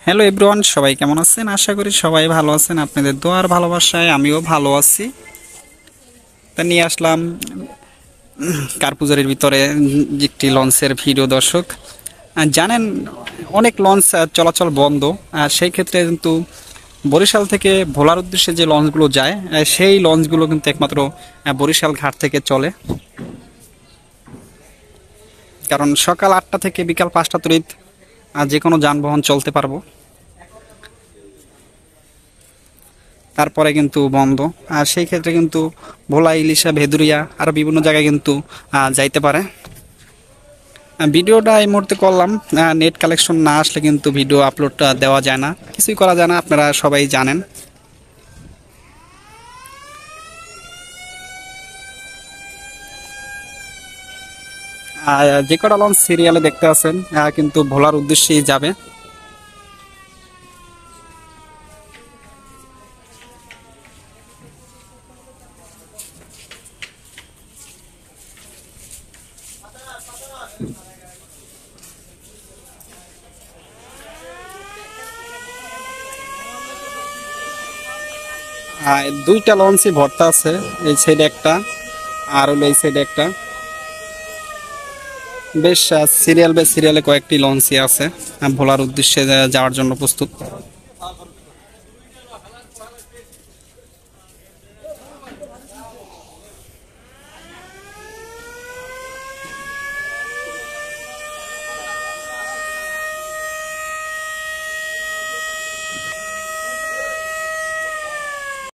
Hello everyone, সবাই কেমন আছেন? আশা করি সবাই ভালো আছেন। আপনাদের দোয়ার ভালোবাসায় আমিও ভালো আছি। তা নিয়ে আসলাম কারপুজারের ভিতরে একটি লঞ্চের ভিডিও। দর্শক জানেন, অনেক লঞ্চ চলাচল বন্ধ। সেই ক্ষেত্রে কিন্তু বরিশাল থেকে ভোলার উদ্দেশ্যে যে লঞ্চগুলো যায়, সেই লঞ্চগুলো কিন্তু একমাত্র বরিশাল ঘাট থেকে চলে। কারণ সকাল 8টা থেকে বিকাল 5টা তড়িৎ যে কোনো যানবাহন চলতে পারবো, তারপরে কিন্তু বন্ধ। আর সেই ক্ষেত্রে কিন্তু ভোলা, ইলিশা, ভেদুরিয়া আরও বিভিন্ন জায়গায় কিন্তু যাইতে পারে। ভিডিওটা এই মুহূর্তে করলাম, নেট কালেকশন না আসলে কিন্তু ভিডিও আপলোডটা দেওয়া যায় না, কিছুই করা যায় না, আপনারা সবাই জানেন। যে কটা লঞ্চ সিরিয়ালে দেখতে আছেন কিন্তু ভোলার উদ্দেশ্যেই যাবে। দুইটা লঞ্চই ভর্তা আছে, এই সাইডে একটা আর হলো এই সাইডে একটা। বেশ সিরিয়াল বাই সিরিয়ালে কয়েকটি লঞ্চই আছে ভোলার উদ্দেশ্যে যাওয়ার জন্য প্রস্তুত।